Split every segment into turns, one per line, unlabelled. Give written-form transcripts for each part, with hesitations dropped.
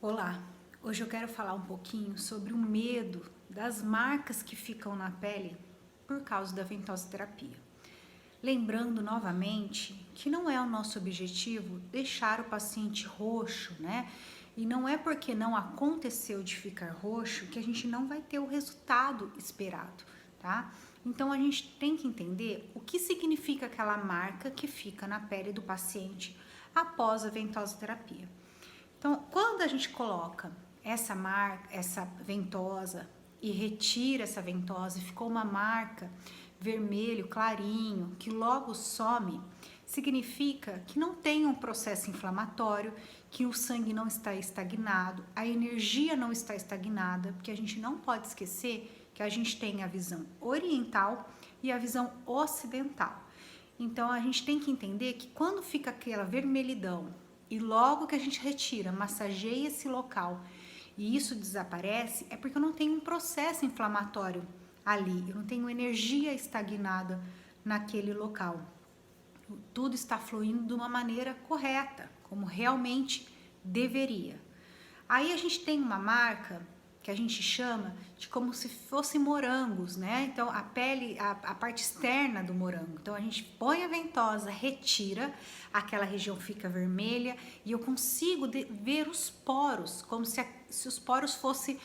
Olá, hoje eu quero falar um pouquinho sobre o medo das marcas que ficam na pele por causa da ventosoterapia. Lembrando novamente que não é o nosso objetivo deixar o paciente roxo, né? E não é porque não aconteceu de ficar roxo que a gente não vai ter o resultado esperado, tá? Então a gente tem que entender o que significa aquela marca que fica na pele do paciente após a ventosoterapia. Então, quando a gente coloca essa marca, essa ventosa e retira essa ventosa e ficou uma marca vermelho clarinho que logo some, significa que não tem um processo inflamatório, que o sangue não está estagnado, a energia não está estagnada, porque a gente não pode esquecer que a gente tem a visão oriental e a visão ocidental. Então a gente tem que entender que quando fica aquela vermelhidão e logo que a gente retira, massageia esse local e isso desaparece, é porque eu não tenho um processo inflamatório ali, eu não tenho energia estagnada naquele local. Tudo está fluindo de uma maneira correta, como realmente deveria. Aí a gente tem uma marca que a gente chama de como se fossem morangos, né? Então a pele, a parte externa do morango. Então a gente põe a ventosa, retira, aquela região fica vermelha e eu consigo ver os poros, como se os poros fossem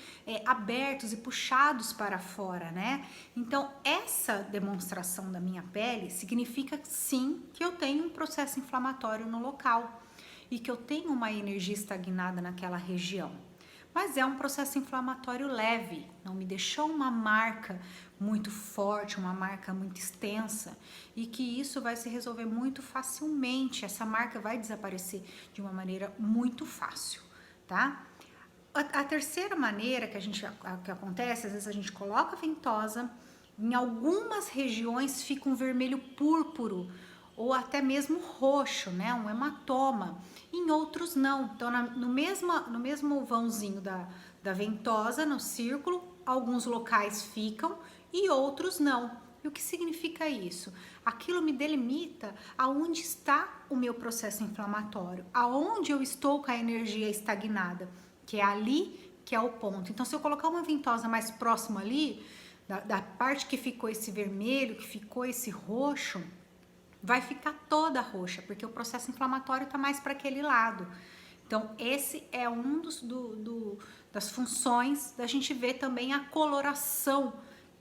abertos e puxados para fora, né? Então essa demonstração da minha pele significa sim que eu tenho um processo inflamatório no local e que eu tenho uma energia estagnada naquela região. Mas é um processo inflamatório leve, não me deixou uma marca muito forte, uma marca muito extensa e que isso vai se resolver muito facilmente, essa marca vai desaparecer de uma maneira muito fácil, tá? A terceira maneira que acontece, às vezes a gente coloca a ventosa, em algumas regiões fica um vermelho púrpuro ou até mesmo roxo, né? Um hematoma. Em outros não. Então, no mesmo vãozinho da ventosa, no círculo, alguns locais ficam e outros não. E o que significa isso? Aquilo me delimita aonde está o meu processo inflamatório, aonde eu estou com a energia estagnada, que é ali que é o ponto. Então, se eu colocar uma ventosa mais próxima ali, da parte que ficou esse vermelho, que ficou esse roxo, vai ficar toda roxa, porque o processo inflamatório está mais para aquele lado. Então, esse é um das funções da gente ver também a coloração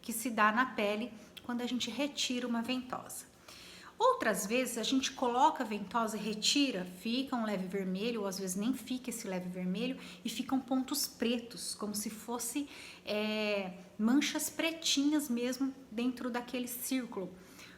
que se dá na pele quando a gente retira uma ventosa. Outras vezes a gente coloca a ventosa e retira, fica um leve vermelho, ou às vezes nem fica esse leve vermelho e ficam pontos pretos, como se fosse manchas pretinhas mesmo dentro daquele círculo.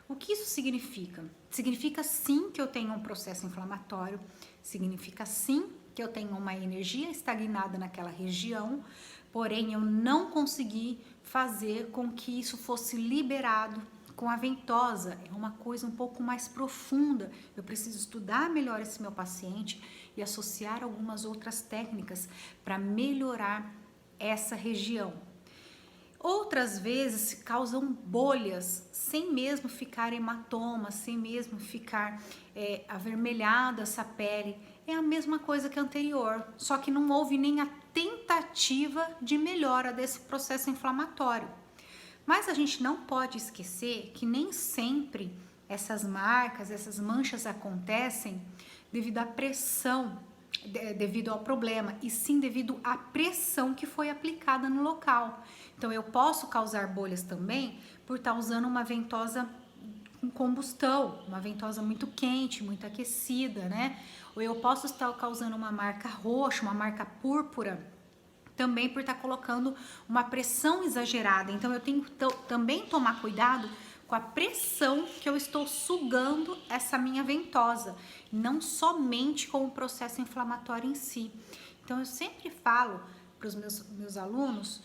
O que isso significa? Significa sim que eu tenho um processo inflamatório, significa sim que eu tenho uma energia estagnada naquela região, porém eu não consegui fazer com que isso fosse liberado com a ventosa. É uma coisa um pouco mais profunda. Eu preciso estudar melhor esse meu paciente e associar algumas outras técnicas para melhorar essa região. Outras vezes causam bolhas, sem mesmo ficar hematoma, sem mesmo ficar avermelhada essa pele. É a mesma coisa que a anterior, só que não houve nem a tentativa de melhora desse processo inflamatório. Mas a gente não pode esquecer que nem sempre essas marcas, essas manchas acontecem devido à pressão, devido ao problema, e sim devido à pressão que foi aplicada no local. Então eu posso causar bolhas também por estar usando uma ventosa com combustão, uma ventosa muito quente, muito aquecida, né? Ou eu posso estar causando uma marca roxa, uma marca púrpura, também por estar colocando uma pressão exagerada. Então eu tenho que também tomar cuidado com a pressão que eu estou sugando essa minha ventosa, não somente com o processo inflamatório em si. Então eu sempre falo para os meus alunos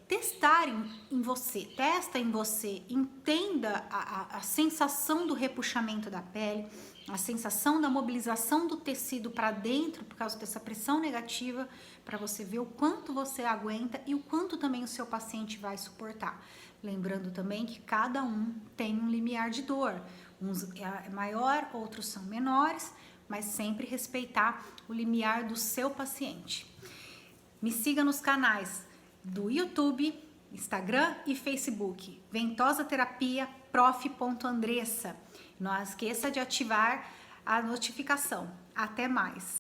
testarem em você, testa em você, entenda a sensação do repuxamento da pele, a sensação da mobilização do tecido para dentro por causa dessa pressão negativa, para você ver o quanto você aguenta e o quanto também o seu paciente vai suportar. Lembrando também que cada um tem um limiar de dor, uns é maior, outros são menores, mas sempre respeitar o limiar do seu paciente. Me siga nos canais do YouTube, Instagram e Facebook, Ventosa Terapia prof.andressa. Não esqueça de ativar a notificação. Até mais!